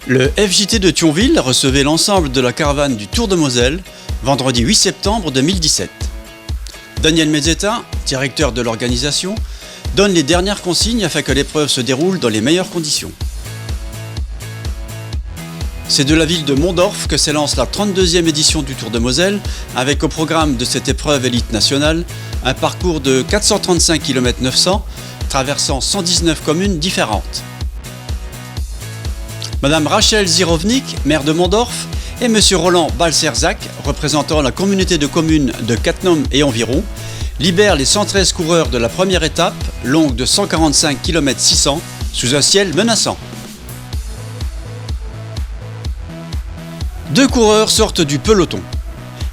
Le FJT de Thionville recevait l'ensemble de la caravane du Tour de Moselle, vendredi 8 septembre 2017. Daniel Mezzetta, directeur de l'organisation, donne les dernières consignes afin que l'épreuve se déroule dans les meilleures conditions. C'est de la ville de Mondorf que s'élance la 32e édition du Tour de Moselle, avec au programme de cette épreuve élite nationale un parcours de 435 km 900, traversant 119 communes différentes. Madame Rachel Zirovnik, maire de Mondorf, et Monsieur Roland Balcerzak, représentant la communauté de communes de Cattenom et environ, libèrent les 113 coureurs de la première étape, longue de 145 km 600, sous un ciel menaçant. Deux coureurs sortent du peloton.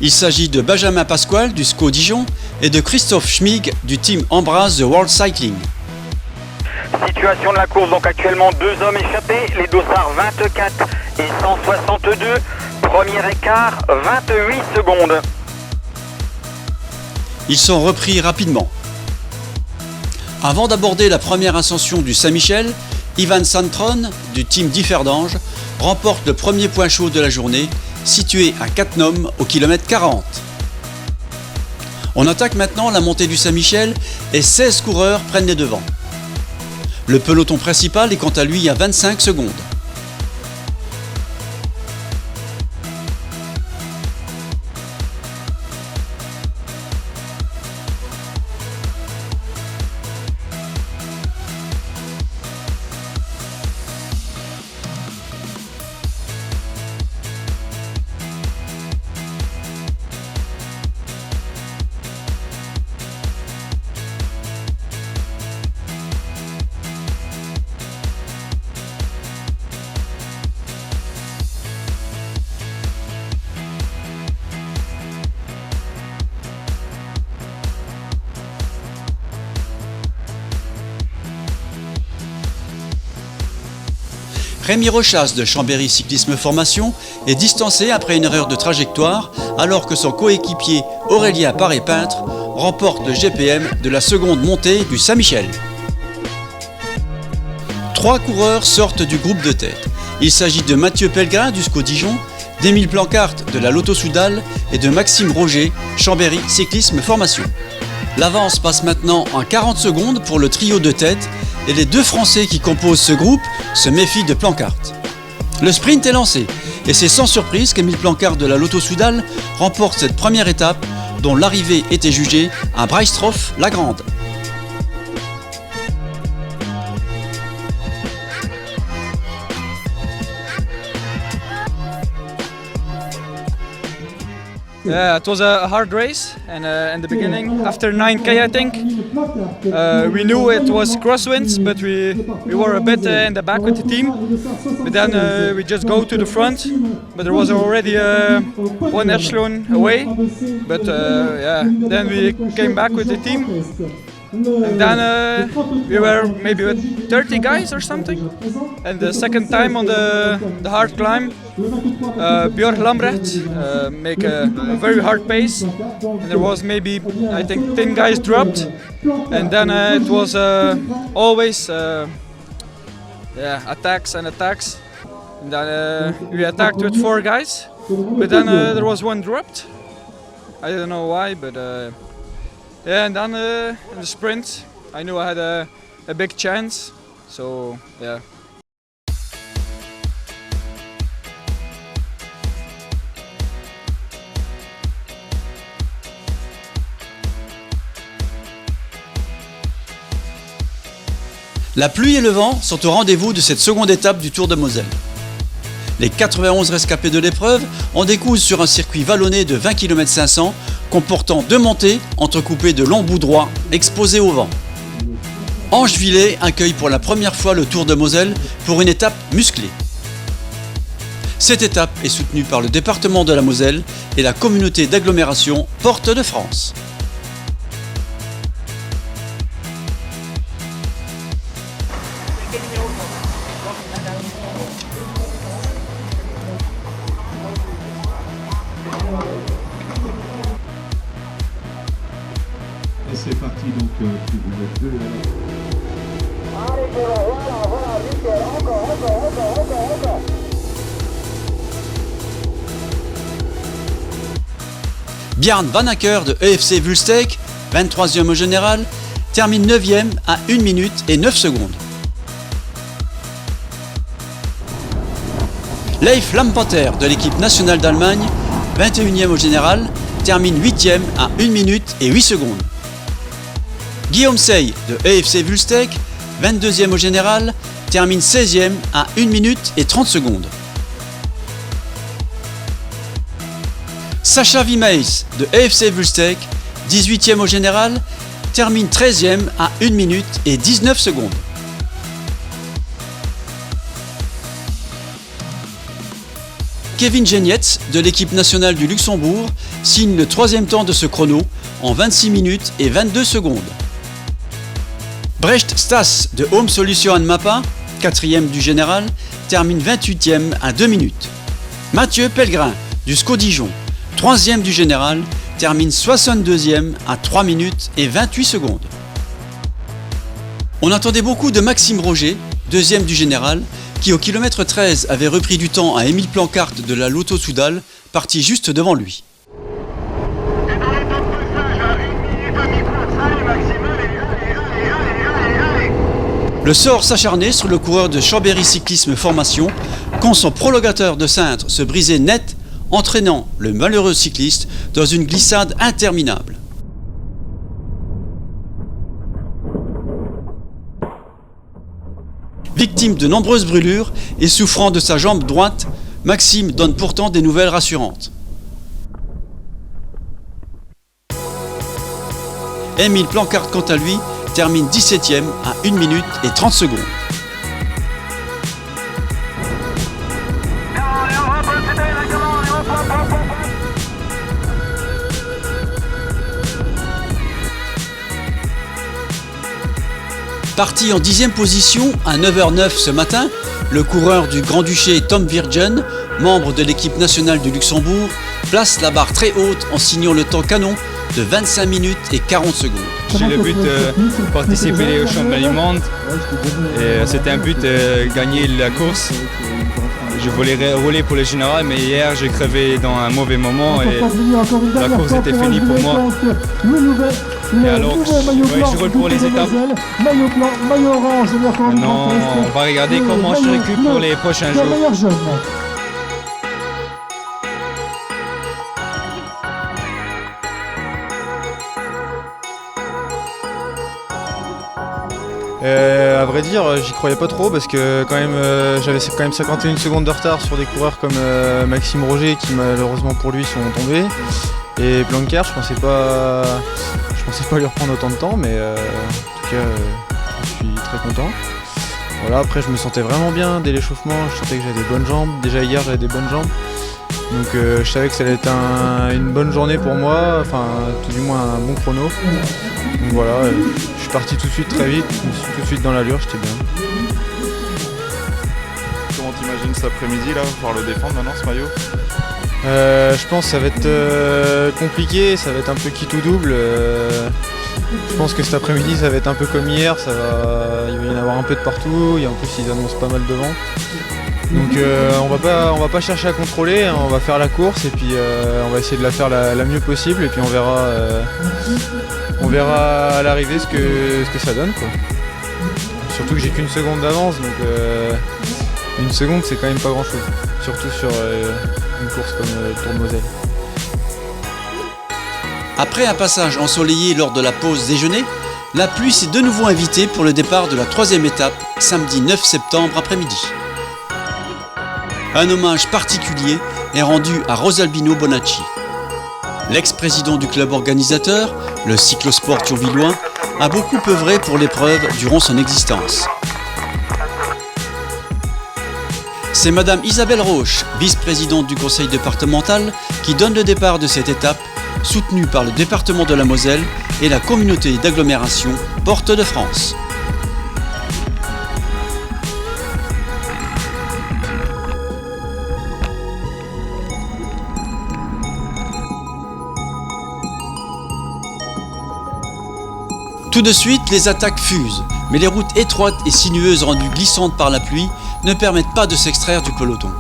Il s'agit de Benjamin Pasquale du SCO Dijon et de Christophe Schmig du team Embrace The World Cycling. Situation de la course, donc actuellement deux hommes échappés, les dossards 24 et 162, premier écart 28 secondes. Ils sont repris rapidement. Avant d'aborder la première ascension du Saint-Michel, Ivan Santron du team Differdange remporte le premier point chaud de la journée, situé à Cattenom au kilomètre 40. On attaque maintenant la montée du Saint-Michel et 16 coureurs prennent les devants. Le peloton principal est quant à lui à 25 secondes. Rémi Rochas de Chambéry Cyclisme Formation est distancé après une erreur de trajectoire alors que son coéquipier Aurélien Paré-Peintre remporte le GPM de la seconde montée du Saint-Michel. Trois coureurs sortent du groupe de tête. Il s'agit de Mathieu Pellegrin du SCO Dijon, d'Émile Plancart de la Lotto Soudal et de Maxime Roger, Chambéry Cyclisme Formation. L'avance passe maintenant en 40 secondes pour le trio de tête et les deux Français qui composent ce groupe se méfient de Plancart. Le sprint est lancé et c'est sans surprise qu'Émile Plancart de la Lotto Soudal remporte cette première étape dont l'arrivée était jugée à Breistroff-la-Grande. Yeah, it was a hard race, and in the beginning, after 9k, I think, we knew it was crosswinds, but we were a bit in the back with the team. But then we just go to the front, but there was already one echelon away. But yeah, then we came back with the team. And then we were maybe with 30 guys or something. And the second time on the hard climb, Björn Lambrecht make a very hard pace. And there was maybe, I think, 10 guys dropped. And then it was always attacks and attacks. And then we attacked with 4 guys. But then there was one dropped. I don't know why, but yeah, and then in the sprint, I knew I had a big chance, so yeah. La pluie et le vent sont au rendez-vous de cette seconde étape du Tour de Moselle. Les 91 rescapés de l'épreuve en décousent sur un circuit vallonné de 20 km 500 comportant 2 montées entrecoupées de longs bouts droits exposés au vent. Ange-Villet accueille pour la première fois le Tour de Moselle pour une étape musclée. Cette étape est soutenue par le département de la Moselle et la communauté d'agglomération Porte de France. Et c'est parti donc si vous êtes deux. Allez, voilà, nickel, encore. Bjarne Vanacker de EFC Wulsteek, 23e au général, termine 9e à 1 minute et 9 secondes. Leif Lampeter de l'équipe nationale d'Allemagne, 21e au général, termine 8e à 1 minute et 8 secondes. Guillaume Sey de EFC Wulsteek, 22e au général, termine 16e à 1 minute et 30 secondes. Sacha Wimeis de EFC Wulsteek, 18e au général, termine 13e à 1 minute et 19 secondes. Kevin Genietz de l'équipe nationale du Luxembourg signe le 3e temps de ce chrono en 26 minutes et 22 secondes. Brecht Stas de Home Solution Mappa, 4e du général, termine 28e à 2 minutes. Mathieu Pellegrin du SCO Dijon, 3e du général, termine 62e à 3 minutes et 28 secondes. On attendait beaucoup de Maxime Roger, 2e du général, qui au kilomètre 13 avait repris du temps à Émile Plancart de la Lotto Soudal, parti juste devant lui. Le sort s'acharnait sur le coureur de Chambéry Cyclisme Formation quand son prolongateur de cintre se brisait net, entraînant le malheureux cycliste dans une glissade interminable. Victime de nombreuses brûlures et souffrant de sa jambe droite, Maxime donne pourtant des nouvelles rassurantes. Émile Plancart, quant à lui, termine 17e à 1 minute et 30 secondes. Parti en 10e position à 9h09 ce matin, le coureur du Grand-Duché Tom Virgen, membre de l'équipe nationale du Luxembourg, place la barre très haute en signant le temps canon de 25 minutes et 40 secondes. J'ai le but de participer au championnat du monde et c'était un but de gagner la course. Je voulais rouler pour le général, mais hier j'ai crevé dans un mauvais moment et la course était finie pour moi. Et alors, je roule pour les étapes. Maintenant, on va regarder comment je récupère pour les prochains jours. À vrai dire, j'y croyais pas trop parce que quand même, j'avais quand même 51 secondes de retard sur des coureurs comme Maxime Roger qui malheureusement pour lui sont tombés. Et Plancart, je pensais pas lui reprendre autant de temps, mais en tout cas, je suis très content. Voilà, après je me sentais vraiment bien dès l'échauffement, je sentais que j'avais des bonnes jambes. Déjà hier j'avais des bonnes jambes. Donc je savais que ça allait être une bonne journée pour moi, enfin tout du moins un bon chrono. Donc voilà, je suis parti tout de suite très vite, je me suis tout de suite dans l'allure, j'étais bien. Comment t'imagines cet après-midi là, pouvoir le défendre maintenant ce maillot? Je pense que ça va être compliqué, ça va être un peu quitte ou double. Je pense que cet après-midi ça va être un peu comme hier, il va y en avoir un peu de partout, et en plus ils annoncent pas mal de vent. Donc on va pas chercher à contrôler, on va faire la course et puis on va essayer de la faire la mieux possible et puis on verra à l'arrivée ce que ça donne, quoi. Surtout que j'ai qu'une seconde d'avance, donc une seconde c'est quand même pas grand chose, surtout sur une course comme le Tour de Moselle. Après un passage ensoleillé lors de la pause déjeuner, la pluie s'est de nouveau invitée pour le départ de la 3e étape, samedi 9 septembre après-midi. Un hommage particulier est rendu à Rosalbino Bonacci. L'ex-président du club organisateur, le Cyclosport Thionvillois, a beaucoup œuvré pour l'épreuve durant son existence. C'est Madame Isabelle Roche, vice-présidente du conseil départemental, qui donne le départ de cette étape, soutenue par le département de la Moselle et la communauté d'agglomération Porte de France. Tout de suite, les attaques fusent, mais les routes étroites et sinueuses rendues glissantes par la pluie ne permettent pas de s'extraire du peloton.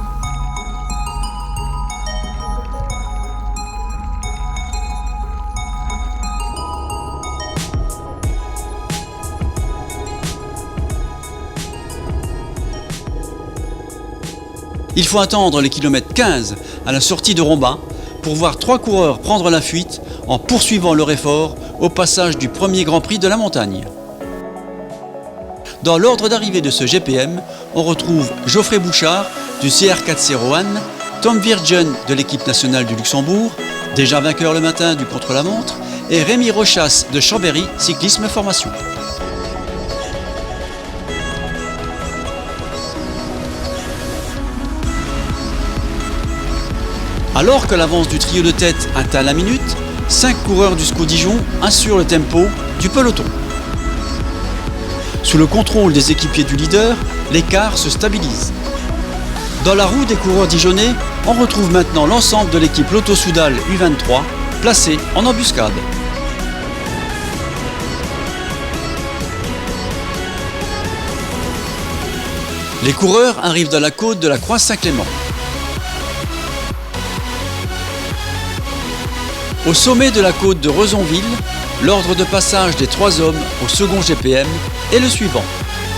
Il faut attendre les kilomètres 15 à la sortie de Rombin pour voir 3 coureurs prendre la fuite en poursuivant leur effort au passage du premier Grand Prix de la montagne. Dans l'ordre d'arrivée de ce GPM, on retrouve Geoffrey Bouchard du CR401, Tom Virgen de l'équipe nationale du Luxembourg, déjà vainqueur le matin du contre-la-montre, et Rémi Rochas de Chambéry Cyclisme Formation. Alors que l'avance du trio de tête atteint la minute, 5 coureurs du SCO Dijon assurent le tempo du peloton. Sous le contrôle des équipiers du leader, l'écart se stabilise. Dans la roue des coureurs dijonnais, on retrouve maintenant l'ensemble de l'équipe Lotto Soudal U23, placée en embuscade. Les coureurs arrivent dans la côte de la Croix-Saint-Clément. Au sommet de la côte de Rezonville, l'ordre de passage des 3 hommes au second GPM est le suivant.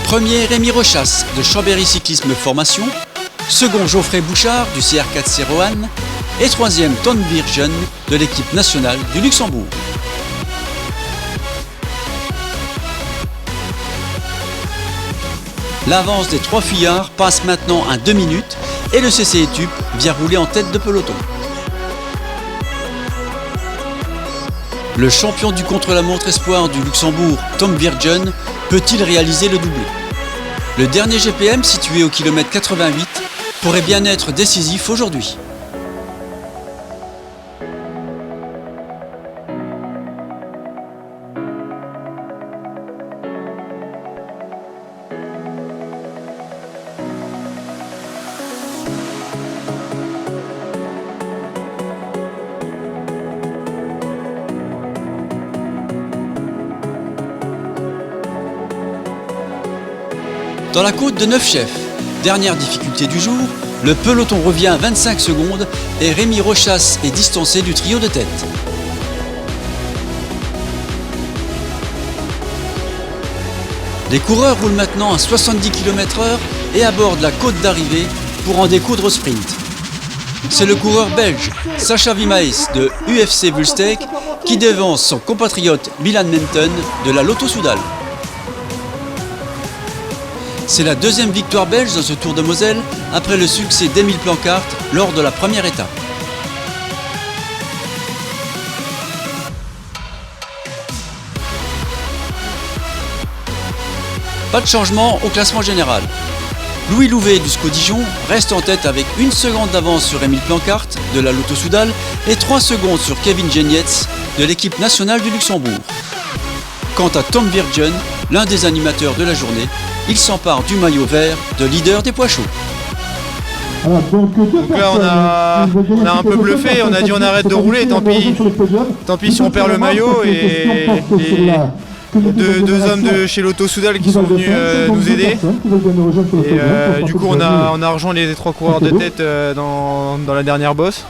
Premier, Rémi Rochas de Chambéry Cyclisme Formation, second, Geoffrey Bouchard du CR401 et troisième, Tom Virgen de l'équipe nationale du Luxembourg. L'avance des 3 fuyards passe maintenant à 2 minutes et le CC Etup vient rouler en tête de peloton. Le champion du contre-la-montre espoir du Luxembourg, Tom Virgen, peut-il réaliser le doublé? Le dernier GPM, situé au kilomètre 88, pourrait bien être décisif aujourd'hui. Dans la côte de Neufchef, dernière difficulté du jour, le peloton revient à 25 secondes et Rémi Rochas est distancé du trio de tête. Les coureurs roulent maintenant à 70 km/h et abordent la côte d'arrivée pour en découdre au sprint. C'est le coureur belge Sacha Wimaes de UFC Wulsteek qui devance son compatriote Milan Menton de la Lotto Soudal. C'est la deuxième victoire belge dans ce Tour de Moselle après le succès d'Émile Plancart lors de la première étape. Pas de changement au classement général. Louis Louvet du SCO Dijon reste en tête avec 1 seconde d'avance sur Émile Plancart de la Lotto Soudal et 3 secondes sur Kevin Genietz de l'équipe nationale du Luxembourg. Quant à Tom Virgen, l'un des animateurs de la journée, il s'empare du maillot vert de leader des poids chauds. Donc là on a un peu bluffé, on a dit on arrête de rouler, tant pis si on perd le maillot, et deux hommes de chez Lotto Soudal qui sont venus nous aider. Et du coup on a rejoint les 3 coureurs de tête dans la dernière bosse.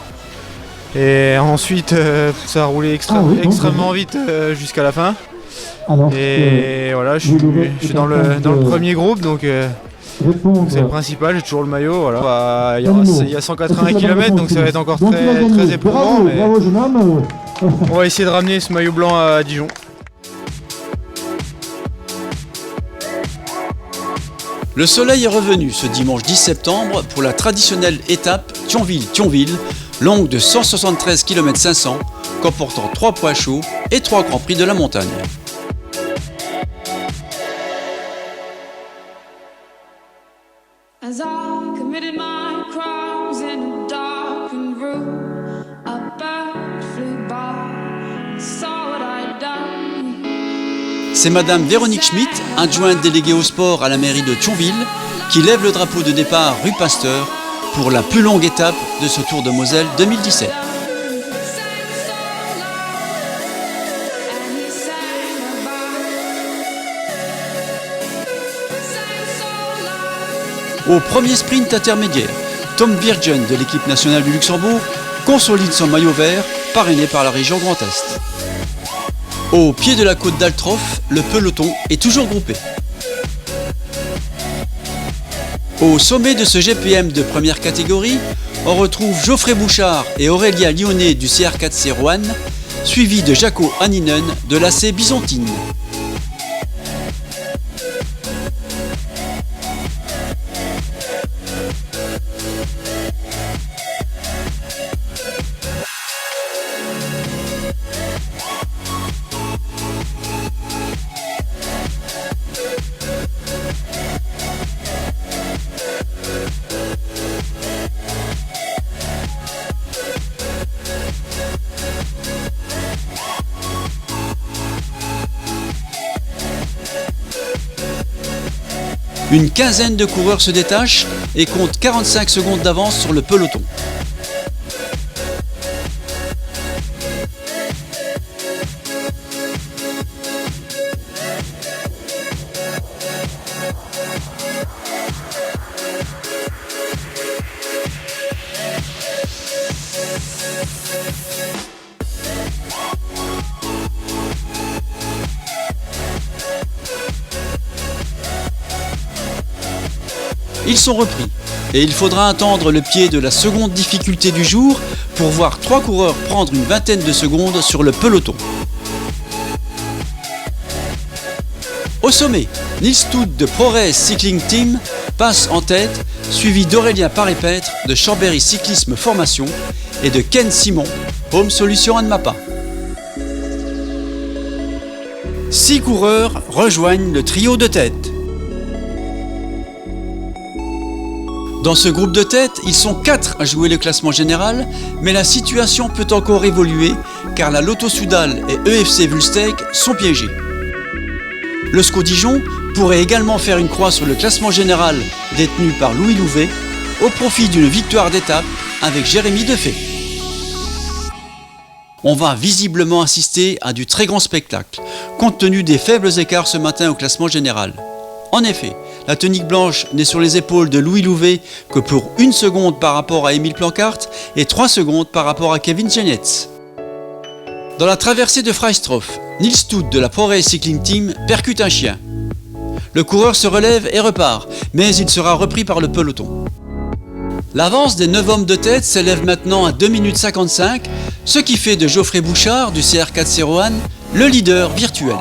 Et ensuite ça a roulé extrêmement vite jusqu'à la fin. Et voilà, je suis dans le premier groupe, donc c'est le principal, j'ai toujours le maillot. Voilà. Il y a 180 km, donc ça va être encore très éprouvant, mais on va essayer de ramener ce maillot blanc à Dijon. Le soleil est revenu ce dimanche 10 septembre pour la traditionnelle étape Thionville-Thionville, longue de 173 km 500, comportant 3 poids chauds et 3 grands prix de la montagne. As I committed my crimes in a darkened room, a bird flew by and saw what I'd done. C'est Madame Véronique Schmitt, adjointe déléguée au sport à la mairie de Thionville, qui lève le drapeau de départ rue Pasteur pour la plus longue étape de ce Tour de Moselle 2017. Au premier sprint intermédiaire, Tom Virgen de l'équipe nationale du Luxembourg consolide son maillot vert, parrainé par la région Grand Est. Au pied de la côte d'Altroff, le peloton est toujours groupé. Au sommet de ce GPM de première catégorie, on retrouve Geoffrey Bouchard et Aurélien Lyonnais du CR4C Roanne, suivi de Jaco Hanninen de l'AC Byzantine. Une quinzaine de coureurs se détachent et comptent 45 secondes d'avance sur le peloton. Ils sont repris et il faudra attendre le pied de la seconde difficulté du jour pour voir 3 coureurs prendre une vingtaine de secondes sur le peloton. Au sommet, Nils Toot de ProRace Cycling Team passe en tête, suivi d'Aurélien Paré-Peintre de Chambéry Cyclisme Formation et de Ken Simon, Home Solution Anmapa. 6 coureurs rejoignent le trio de tête. Dans ce groupe de tête, ils sont 4 à jouer le classement général, mais la situation peut encore évoluer car la Lotto Soudal et EFC Wulsteeg sont piégés. Le SCO Dijon pourrait également faire une croix sur le classement général détenu par Louis Louvet au profit d'une victoire d'étape avec Jérémy Defay. On va visiblement assister à du très grand spectacle, compte tenu des faibles écarts ce matin au classement général. En effet, la tunique blanche n'est sur les épaules de Louis Louvet que pour 1 seconde par rapport à Émile Plancart et 3 secondes par rapport à Kevin Genetz. Dans la traversée de Freistrauff, Nils Toot de la ProRace Cycling Team percute un chien. Le coureur se relève et repart, mais il sera repris par le peloton. L'avance des 9 hommes de tête s'élève maintenant à 2 minutes 55, ce qui fait de Geoffrey Bouchard du CR4C Roanne le leader virtuel.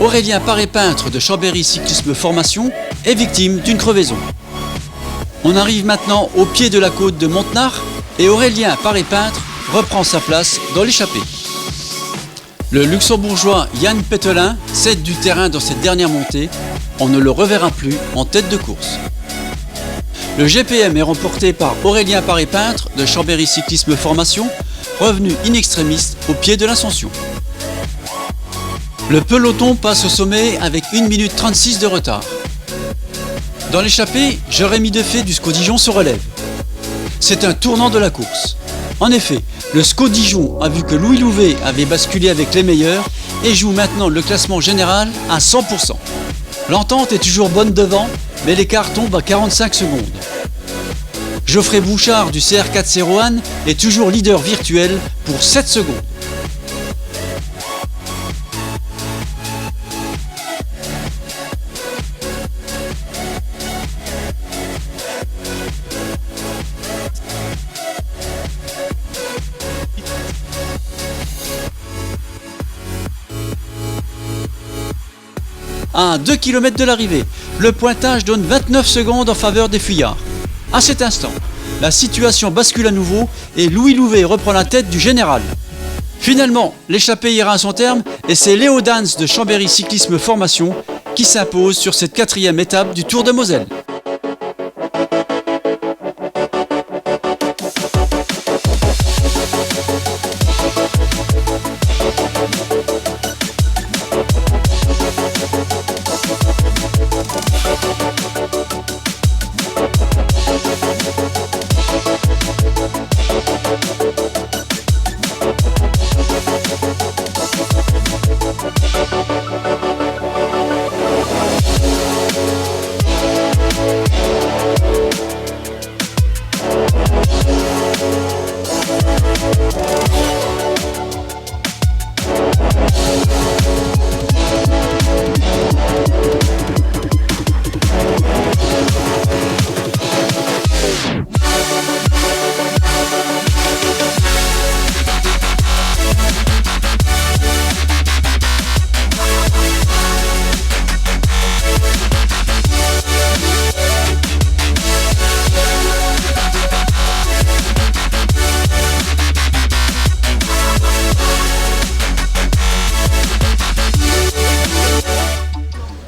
Aurélien Paré-Peintre de Chambéry Cyclisme Formation est victime d'une crevaison. On arrive maintenant au pied de la côte de Montenard et Aurélien Paré-Peintre reprend sa place dans l'échappée. Le luxembourgeois Jan Pettelin cède du terrain dans cette dernière montée, on ne le reverra plus en tête de course. Le GPM est remporté par Aurélien Paré-Peintre de Chambéry Cyclisme Formation, revenu in extremis au pied de l'ascension. Le peloton passe au sommet avec 1 minute 36 de retard. Dans l'échappée, Jérémy Defay du SCO Dijon se relève. C'est un tournant de la course. En effet, le SCO Dijon a vu que Louis Louvet avait basculé avec les meilleurs et joue maintenant le classement général à 100%. L'entente est toujours bonne devant, mais l'écart tombe à 45 secondes. Geoffrey Bouchard du CR4C Roanne est toujours leader virtuel pour 7 secondes. À 2 km de l'arrivée, le pointage donne 29 secondes en faveur des fuyards. À cet instant, la situation bascule à nouveau et Louis Louvet reprend la tête du général. Finalement, l'échappée ira à son terme et c'est Léo Dans de Chambéry Cyclisme Formation qui s'impose sur cette 4e étape du Tour de Moselle.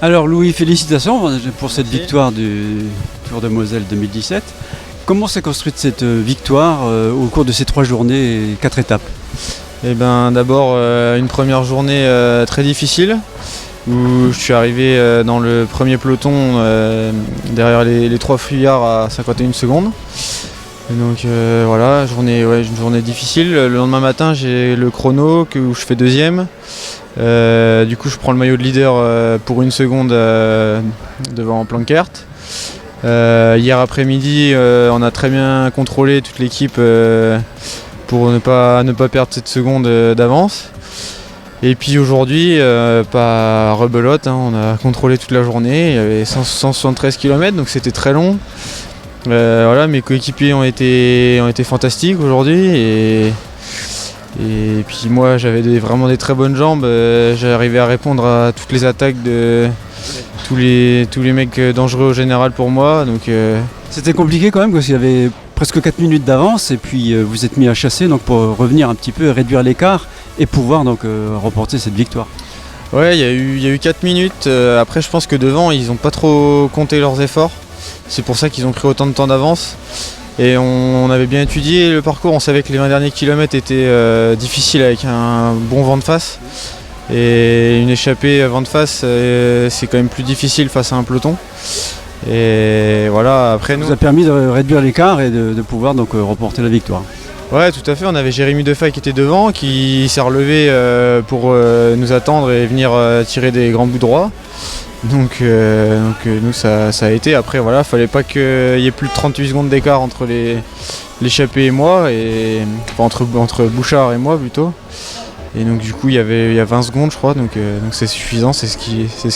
Alors Louis, félicitations pour cette victoire du Tour de Moselle 2017. Comment s'est construite cette victoire au cours de ces 3 journées et 4 étapes? Eh ben, d'abord une première journée très difficile où je suis arrivé dans le premier peloton derrière les 3 fuyards à 51 secondes. Et donc voilà, une journée difficile. Le lendemain matin, j'ai le chrono où je fais 2e. Du coup, je prends le maillot de leader pour 1 seconde devant Plankert. Hier après-midi, on a très bien contrôlé toute l'équipe pour ne pas perdre cette seconde d'avance. Et puis aujourd'hui, pas rebelote, hein, on a contrôlé toute la journée. Il y avait 173 km, donc c'était très long. Voilà, mes coéquipiers ont été fantastiques aujourd'hui. Et puis moi, j'avais vraiment des très bonnes jambes. J'arrivais à répondre à toutes les attaques de tous les mecs dangereux au général pour moi. Donc, C'était compliqué quand même parce qu'il y avait presque 4 minutes d'avance et puis vous êtes mis à chasser donc pour revenir un petit peu, réduire l'écart et pouvoir donc remporter cette victoire. ouais, il y a eu 4 minutes. Après, je pense que devant, ils n'ont pas trop compté leurs efforts. C'est pour ça qu'ils ont pris autant de temps d'avance. Et on avait bien étudié le parcours, on savait que les 20 derniers kilomètres étaient difficiles avec un bon vent de face. Et une échappée vent de face, c'est quand même plus difficile face à un peloton. Et voilà, après Ça nous... vous a permis de réduire l'écart et de pouvoir donc remporter la victoire. Ouais, tout à fait, on avait Jérémy Defay qui était devant, qui s'est relevé pour nous attendre et venir tirer des grands bouts droits. Donc nous ça a été. Après voilà, fallait pas qu'il y ait plus de 38 secondes d'écart entre l'échappée et moi, enfin, entre Bouchard et moi plutôt. Et donc du coup il y a 20 secondes je crois, donc c'est suffisant, c'est ce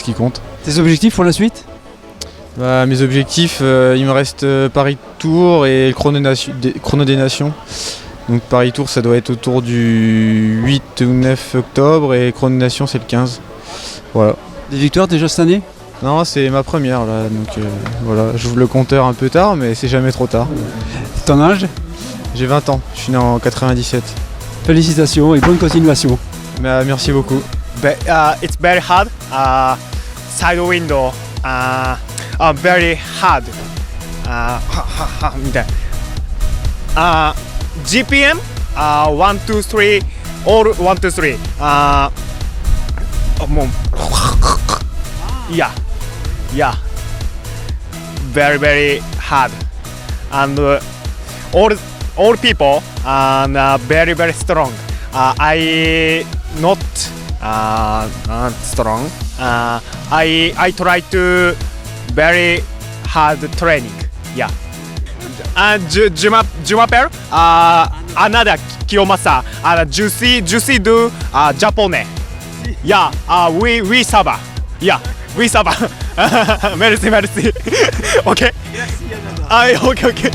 qui compte. Tes objectifs pour la suite? Bah, mes objectifs, il me reste Paris Tour et le chrono des Nations. Donc Paris Tour ça doit être autour du 8 ou 9 octobre et chrono des Nations c'est le 15. Voilà. Des victoires déjà cette année? Non, c'est ma première là, donc voilà, j'ouvre le compteur un peu tard, mais c'est jamais trop tard. Ton âge? J'ai 20 ans, je suis né en 97. Félicitations et bonne continuation. Merci beaucoup. It's very hard. Side window. Very hard. GPM. 1, 2, 3. All 1, 2, 3. Yeah. Very, very hard. And all people are very, very strong. I not strong. I try to very hard training. Yeah. Je m'appelle Anada Kiyomasa. Je du japonais. Yeah. We saba. Yeah. We saba. Merci. Okay. Okay.